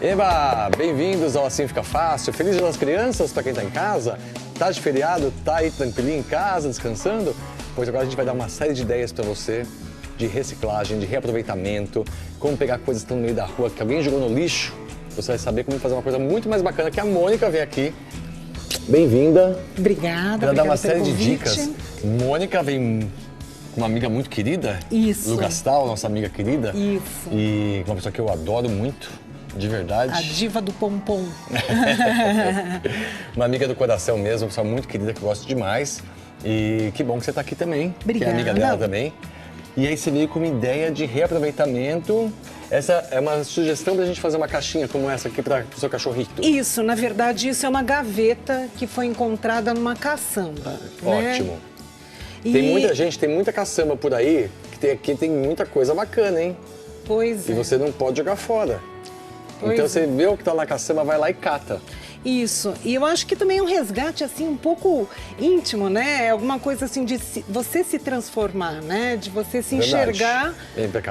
Eba, bem-vindos ao Assim Fica Fácil. Feliz Dia das Crianças para quem está em casa. Tá de feriado, tá aí tranquilinho em casa, descansando? Pois agora a gente vai dar uma série de ideias para você de reciclagem, de reaproveitamento, como pegar coisas que estão no meio da rua que alguém jogou no lixo. Você vai saber como fazer uma coisa muito mais bacana que a Mônica vem aqui. Bem-vinda. Obrigada. Ela dá uma série de dicas. Mônica vem com uma amiga muito querida. Isso. Lu Gastal, nossa amiga querida. Isso. E uma pessoa que eu adoro muito. De verdade. A diva do pompom. Uma amiga do coração mesmo, uma pessoa muito querida que eu gosto demais. E que bom que você está aqui também. Obrigada. Que é amiga dela também. E aí você veio com uma ideia de reaproveitamento. Essa é uma sugestão da gente fazer uma caixinha como essa aqui para o seu cachorrito. Isso, na verdade, isso é uma gaveta que foi encontrada numa caçamba. Ótimo. Né? Tem muita gente, tem muita caçamba por aí, que aqui tem muita coisa bacana, hein? Pois é. E você não pode jogar fora. Pois então é. você vê o que está na caçamba, vai lá e cata. Isso, e eu acho que também é um resgate, assim, um pouco íntimo, né? É alguma coisa, assim, de você se transformar, né? De você se enxergar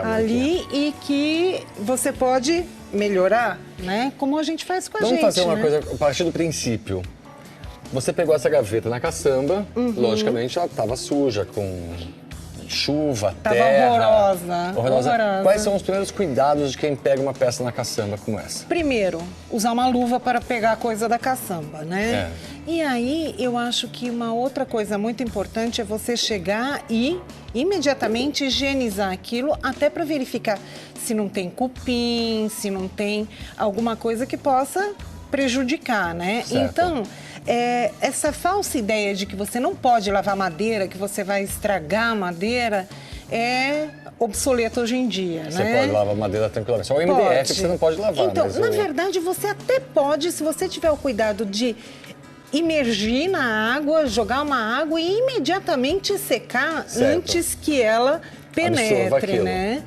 ali e que você pode melhorar, né? Como a gente faz com a gente, Vamos fazer uma né? coisa a partir do princípio. Você pegou essa gaveta na caçamba, logicamente ela estava suja, com chuva, terra. Tava horrorosa. Quais são os primeiros cuidados de quem pega uma peça na caçamba como essa? Primeiro, usar uma luva para pegar a coisa da caçamba, né? E aí, eu acho que uma outra coisa muito importante é você chegar e imediatamente higienizar aquilo, até para verificar se não tem cupim, se não tem alguma coisa que possa prejudicar, né? Certo. Então, essa falsa ideia de que você não pode lavar madeira, que você vai estragar a madeira, é obsoleta hoje em dia, Você né? pode lavar madeira tranquilamente. Só o MDF que você não pode lavar. Então, mas na verdade, você até pode, se você tiver o cuidado de imergir na água, jogar uma água e imediatamente secar antes que ela penetre, né?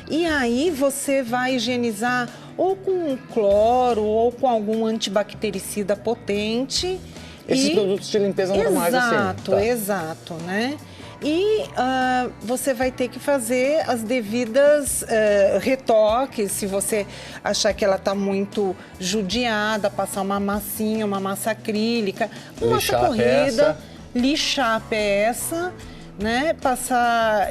E aí você vai higienizar ou com cloro ou com algum antibactericida potente. Esses produtos de limpeza normais, assim. Exato, exato, né? E você vai ter que fazer as devidas retoques, se você achar que ela está muito judiada, passar uma massinha, uma massa acrílica, uma massa corrida, lixar a peça, né? Passar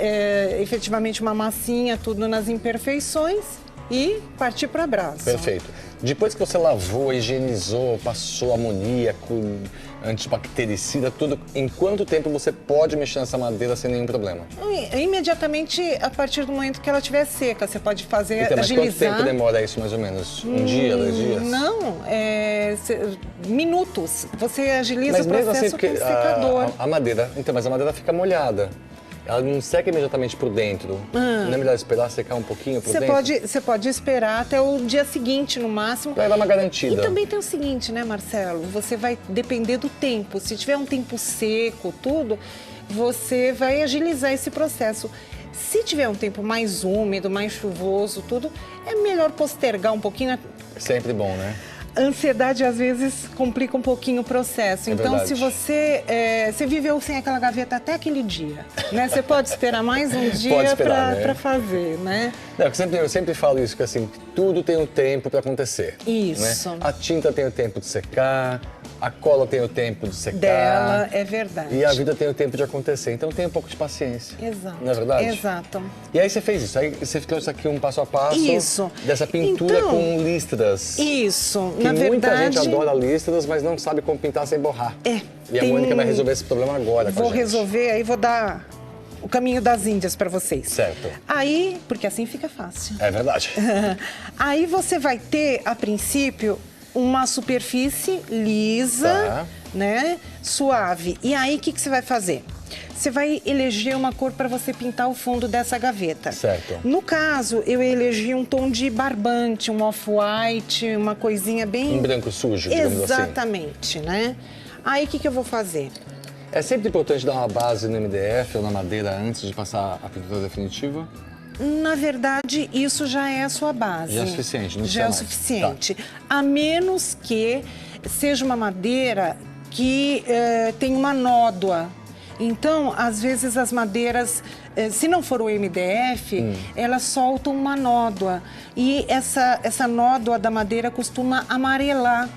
efetivamente uma massinha, tudo nas imperfeições e partir para a brasa. Perfeito. Depois que você lavou, higienizou, passou amoníaco, antibactericida, tudo, em quanto tempo você pode mexer nessa madeira sem nenhum problema? Imediatamente, a partir do momento que ela estiver seca, você pode fazer, então, agilizar. Mas quanto tempo demora isso, mais ou menos? Um dia, 2 dias? Não, minutos. Você agiliza mas o processo mesmo assim, com o secador. A madeira, então, mas a madeira fica molhada. Ela não seca imediatamente por dentro. Não é melhor esperar secar um pouquinho por dentro? Você pode esperar até o dia seguinte, no máximo. Vai dar uma garantida. E também tem o seguinte, né, Marcelo? Você vai depender do tempo. Se tiver um tempo seco, tudo, você vai agilizar esse processo. Se tiver um tempo mais úmido, mais chuvoso, tudo, é melhor postergar um pouquinho. Sempre bom, né? A ansiedade, às vezes, complica um pouquinho o processo. Então, verdade. se você viveu sem aquela gaveta até aquele dia, né? Você pode esperar mais um dia para fazer, né? Não, eu sempre falo isso, que assim, tudo tem um tempo para acontecer. Isso. Né? A tinta tem o tempo de secar, a cola tem o tempo de secar. Dela, é verdade. E a vida tem o tempo de acontecer. Então, tenha um pouco de paciência. Exato. Não é verdade? Exato. E aí você fez isso. Aí você trouxe aqui um passo a passo. Isso. Dessa pintura então, com listras. Isso. Que na verdade, muita gente adora listras, mas não sabe como pintar sem borrar. E a Mônica vai resolver esse problema agora com a gente. Vou resolver, aí vou dar o caminho das Índias para vocês. Certo. Aí, porque assim fica fácil. É verdade. Aí você vai ter, a princípio, uma superfície lisa, né, suave. E aí, o que você vai fazer? Você vai eleger uma cor para você pintar o fundo dessa gaveta. Certo. No caso, eu elegi um tom de barbante, um off-white, uma coisinha bem... Um branco sujo, digamos assim. Exatamente, né? Aí, o que eu vou fazer? É sempre importante dar uma base no MDF ou na madeira antes de passar a pintura definitiva? Na verdade, isso já é a sua base. Já é suficiente, não já é o suficiente. A menos que seja uma madeira que tem uma nódoa. Então, às vezes as madeiras, se não for o MDF, elas soltam uma nódoa. E essa nódoa da madeira costuma amarelar.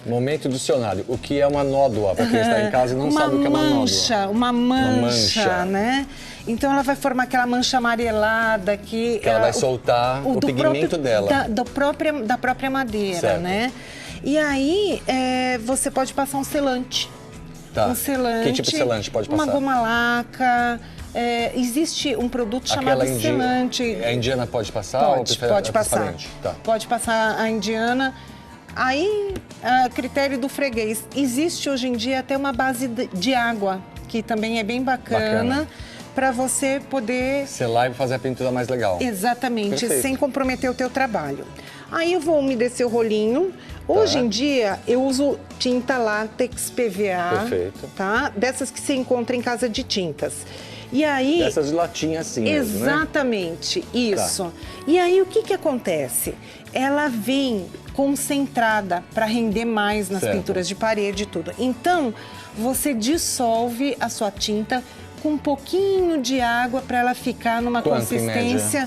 Momento dicionário. O que é uma nódoa? Para quem está em casa e não sabe o que é uma nódoa. Uma mancha, né? Então ela vai formar aquela mancha amarelada que ela vai soltar o pigmento dela. Da própria madeira, certo. né? E aí você pode passar um selante. Tá. Um selante. Que tipo de selante pode passar? Uma goma laca. Existe um produto chamado selante. A indiana pode passar? Pode passar. Tá. Pode passar a indiana. Aí, a critério do freguês. Existe hoje em dia até uma base de água, que também é bem bacana. Para você poder... selar e fazer a pintura mais legal. Exatamente, Perfeito. Sem comprometer o teu trabalho. Aí eu vou umedecer o rolinho. Hoje em dia, eu uso tinta látex PVA. Perfeito. Tá? Dessas que se encontra em casa de tintas. E aí... essas de latinha assim exatamente, mesmo, né? isso. Tá. E aí, o que acontece? Ela vem concentrada para render mais nas pinturas de parede e tudo. Então, você dissolve a sua tinta com um pouquinho de água para ela ficar numa consistência...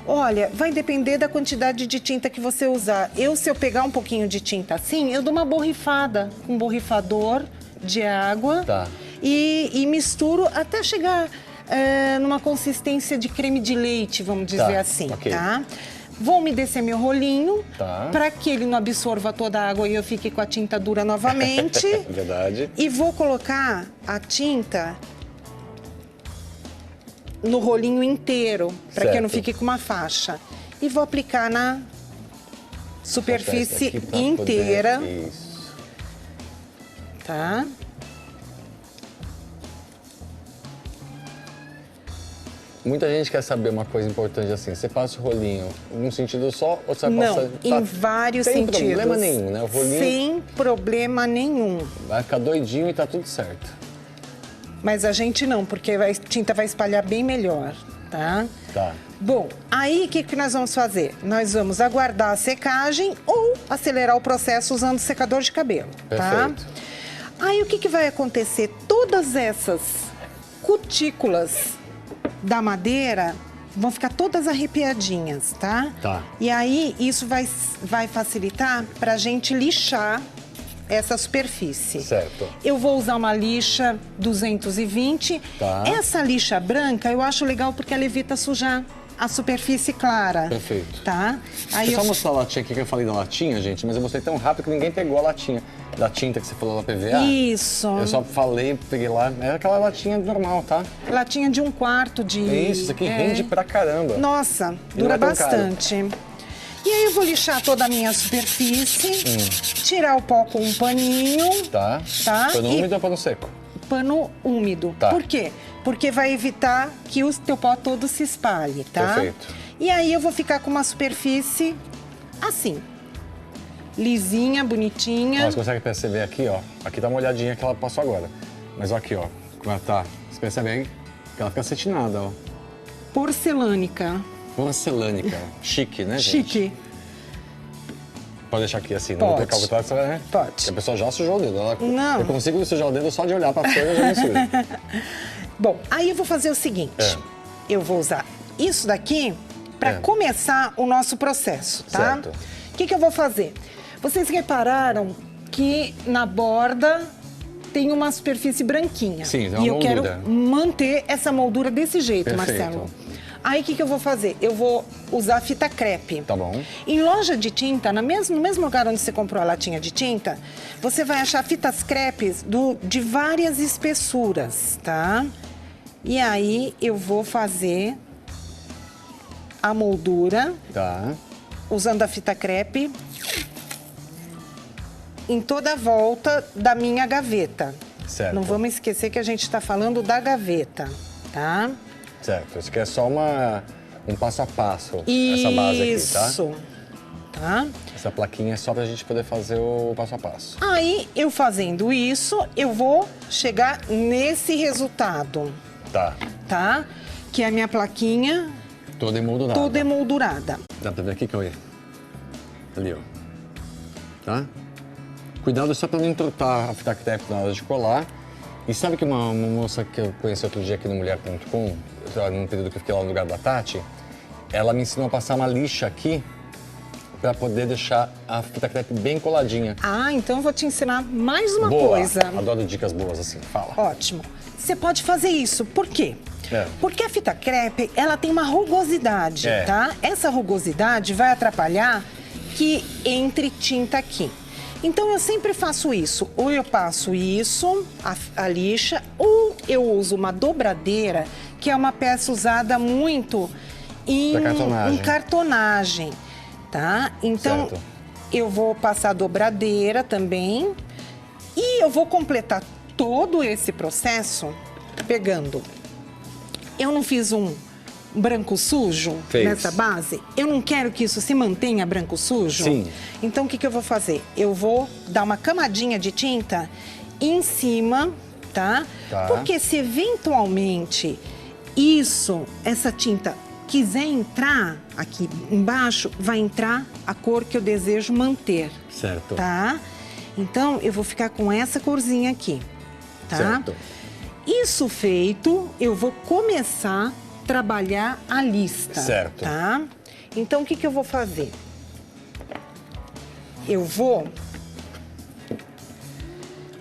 Olha, vai depender da quantidade de tinta que você usar. Se eu pegar um pouquinho de tinta assim, eu dou uma borrifada com um borrifador de água e misturo até chegar numa consistência de creme de leite, vamos dizer assim, tá? Vou umedecer meu rolinho para que ele não absorva toda a água e eu fique com a tinta dura novamente. Verdade. E vou colocar a tinta no rolinho inteiro, para que eu não fique com uma faixa. E vou aplicar na superfície inteira. Isso. Tá? Muita gente quer saber uma coisa importante assim. Você passa o rolinho num sentido só ou você vai passar... Não, em vários sentidos. Sem problema nenhum, né? O rolinho... sem problema nenhum. vai ficar doidinho e tá tudo certo. Mas a gente não, porque a tinta vai espalhar bem melhor, tá? Tá. Bom, aí o que nós vamos fazer? Nós vamos aguardar a secagem ou acelerar o processo usando secador de cabelo, tá? Perfeito. Aí o que vai acontecer? Todas essas cutículas da madeira vão ficar todas arrepiadinhas, tá? Tá. E aí isso vai facilitar pra gente lixar essa superfície. Certo. Eu vou usar uma lixa 220. Tá. Essa lixa branca eu acho legal porque ela evita sujar a superfície clara. Perfeito. Tá? Aí Deixa eu só mostrar a latinha aqui, que eu falei da latinha, gente, mas eu mostrei tão rápido que ninguém pegou a latinha da tinta que você falou da PVA. Isso. Eu só falei, peguei lá, é aquela latinha normal, tá? Latinha de 1/4 de... Isso aqui rende pra caramba. Nossa, dura bastante. E aí eu vou lixar toda a minha superfície, tirar o pó com um paninho. Tá. Pano úmido ou pano seco? Pano úmido. Tá. Por quê? Porque vai evitar que o teu pó todo se espalhe, tá? Perfeito. E aí eu vou ficar com uma superfície assim, lisinha, bonitinha. Ó, você consegue perceber aqui, ó. Aqui tá uma olhadinha que ela passou agora. Mas ó, aqui, ó, como ela tá. Você percebe aí que ela fica acetinada, ó. Porcelânica. Porcelânica. Chique, né, gente? Chique. Pode deixar aqui assim, não vou trocar o contrário, né? Pode. Porque a pessoa já sujou o dedo. Não. Eu consigo sujar o dedo só de olhar pra folha e já me suja. Bom, aí eu vou fazer o seguinte. Eu vou usar isso daqui para começar o nosso processo, tá? Certo. O que eu vou fazer? Vocês repararam que na borda tem uma superfície branquinha. Sim, tem uma e eu moldura. quero manter essa moldura desse jeito, Perfeito. Marcelo. Aí o que eu vou fazer? Eu vou usar fita crepe. Tá bom. Em loja de tinta, no mesmo lugar onde você comprou a latinha de tinta, você vai achar fitas crepes de várias espessuras, tá? E aí eu vou fazer a moldura, Tá. usando a fita crepe, em toda a volta da minha gaveta. Certo. Não vamos esquecer que a gente está falando da gaveta, tá? Certo. Isso aqui é só um passo a passo, essa base aqui, tá? Isso. Tá? Essa plaquinha é só pra gente poder fazer o passo a passo. Aí, eu fazendo isso, eu vou chegar nesse resultado, Tá. tá? Que é a minha plaquinha Toda emoldurada. toda emoldurada. Dá pra ver aqui que eu ia? Ali, ó. Tá? Cuidado só pra não entortar a fita crepe na hora de colar. E sabe que uma moça que eu conheci outro dia aqui no Mulher.com, num período que eu fiquei lá no lugar da Tati, ela me ensinou a passar uma lixa aqui para poder deixar a fita crepe bem coladinha. Ah, então eu vou te ensinar mais uma Boa. coisa. Adoro dicas boas assim, fala. Ótimo. Você pode fazer isso. Por quê? É. Porque a fita crepe, ela tem uma rugosidade, tá? Essa rugosidade vai atrapalhar que entre tinta aqui. Então, eu sempre faço isso. Ou eu passo isso, a lixa, ou eu uso uma dobradeira, que é uma peça usada muito em cartonagem, tá? Então, certo. Eu vou passar a dobradeira também e eu vou completar todo esse processo pegando. Eu não fiz um branco sujo nessa base? Eu não quero que isso se mantenha branco sujo? Sim. Então, o que eu vou fazer? Eu vou dar uma camadinha de tinta em cima, tá? Porque se eventualmente essa tinta quiser entrar aqui embaixo, vai entrar a cor que eu desejo manter. Certo. Tá? Então, eu vou ficar com essa corzinha aqui, tá? Certo. Isso feito, eu vou começar a trabalhar a lista. Certo. Tá? Então, o que eu vou fazer? Eu vou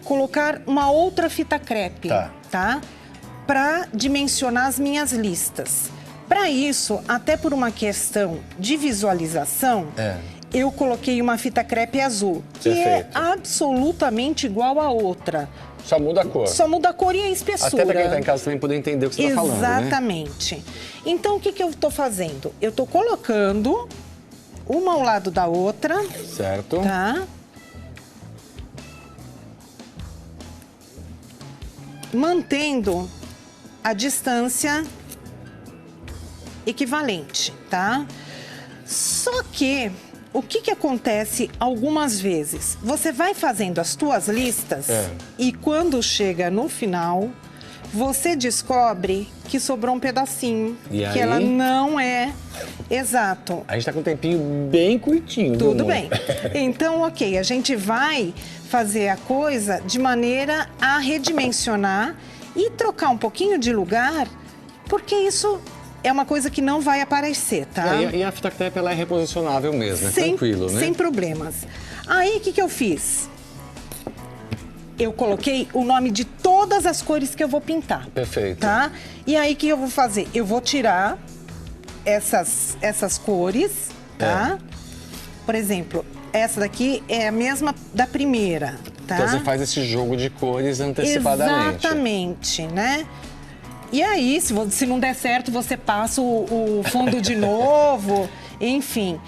colocar uma outra fita crepe, tá? Para dimensionar as minhas listas. Para isso, até por uma questão de visualização, eu coloquei uma fita crepe azul, que é absolutamente igual à outra. Só muda a cor. Só muda a cor e a espessura. Até para quem está em casa também poder entender o que você está falando, né? Exatamente. Então, o que eu estou fazendo? Eu estou colocando uma ao lado da outra. Certo. Tá? Mantendo a distância equivalente, tá? Só que o que acontece algumas vezes? Você vai fazendo as tuas listas e quando chega no final, você descobre que sobrou um pedacinho, que ela não é exato. A gente tá com um tempinho bem curtinho. Tudo bem. Então, ok, a gente vai fazer a coisa de maneira a redimensionar e trocar um pouquinho de lugar, porque isso é uma coisa que não vai aparecer, tá? E a fita crepe, ela é reposicionável mesmo, é tranquilo, né? Sem problemas. Aí, o que eu fiz? Eu coloquei o nome de todas as cores que eu vou pintar. Perfeito. Tá? E aí, o que eu vou fazer? Eu vou tirar essas cores, tá? Por exemplo, essa daqui é a mesma da primeira, tá? Então, você faz esse jogo de cores antecipadamente. Exatamente, né? E aí, se não der certo, você passa o fundo de novo, enfim.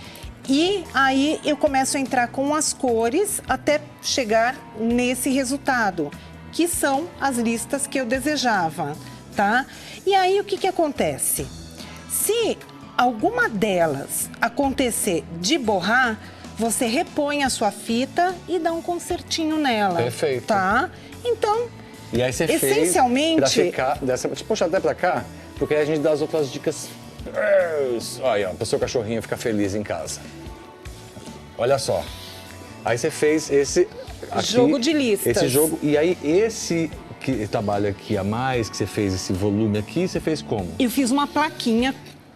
E aí eu começo a entrar com as cores até chegar nesse resultado, que são as listas que eu desejava, tá? E aí o que acontece? Se alguma delas acontecer de borrar, você repõe a sua fita e dá um consertinho nela. Perfeito. Tá? Então, e aí você essencialmente... fez pra ficar, deixa eu puxar até pra cá, porque aí a gente dá as outras dicas. Olha, para o seu cachorrinho ficar feliz em casa. Olha só. Aí você fez esse aqui, jogo de listas. Esse jogo. E aí esse trabalho aqui a mais, que você fez esse volume aqui, você fez como? Eu fiz uma plaquinha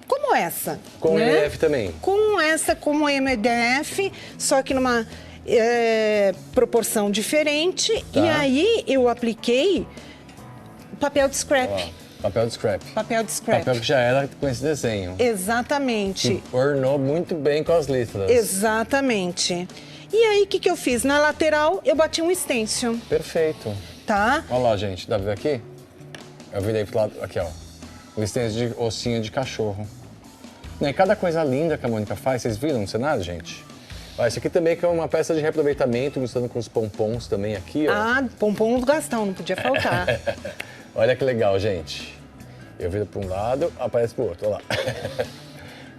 como essa. Com né? MDF também? Com essa, como MDF, só que numa proporção diferente. Tá. E aí eu apliquei papel de scrap. Ó. Papel de scrap. Papel de scrap. Papel que já era com esse desenho. Exatamente. Que ornou muito bem com as letras. Exatamente. E aí, o que eu fiz? Na lateral, eu bati um stencil. Perfeito. Tá? Olha lá, gente. Dá pra ver aqui? Eu virei pro lado... Aqui, ó. O stencil de ossinho de cachorro. E cada coisa linda que a Mônica faz, vocês viram no cenário, gente? Ó, esse aqui também que é uma peça de reaproveitamento, misturando com os pompons também aqui, ó. Ah, pompom do Gastão, não podia faltar. Olha que legal, gente. Eu viro para um lado, aparece para o outro, olha lá.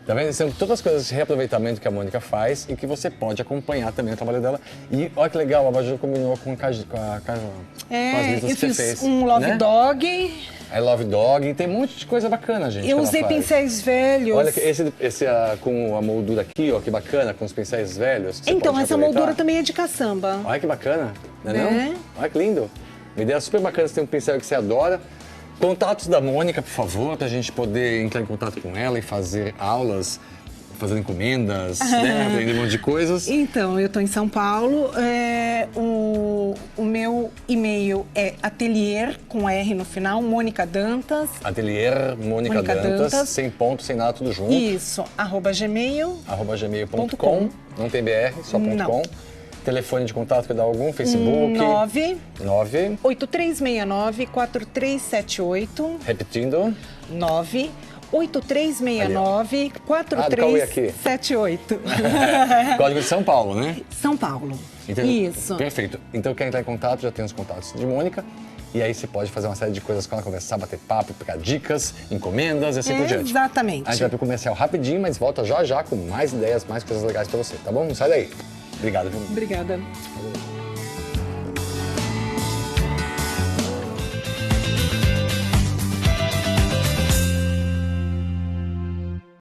Tá vendo? São todas as coisas de reaproveitamento que a Mônica faz e que você pode acompanhar também o trabalho dela. E olha que legal, a abajur combinou com as listas que você fez. Um Love Dog. I Love Dog. Tem um monte de coisa bacana, gente. Eu usei pincéis velhos. Olha, esse com a moldura aqui, ó, que bacana, com os pincéis velhos. Então, essa moldura também é de caçamba. Olha que bacana, não é? Não? Olha que lindo. Uma ideia super bacana, você tem um pincel que você adora. Contatos da Mônica, por favor, pra gente poder entrar em contato com ela e fazer aulas, fazer encomendas, né? Aprender um monte de coisas. Então, eu estou em São Paulo. O meu e-mail é atelier, com R no final, Mônica Dantas. Atelier Mônica Dantas, sem ponto, sem nada, tudo junto. Isso, @gmail. @gmail.com. Não tem BR, só .com. Telefone de contato que dá algum? Facebook? 9 9. 8369-4378. Repetindo. 9 8369-4378. Código de São Paulo, né? São Paulo. Então, Isso. Perfeito. Então, quer entrar em contato, já tem os contatos de Mônica. E aí você pode fazer uma série de coisas com ela, conversar, bater papo, pegar dicas, encomendas e assim por diante. Exatamente. A gente vai pro comercial rapidinho, mas volta já já com mais ideias, mais coisas legais pra você, tá bom? Não sai daí. Obrigado, viu? Obrigada. Falou.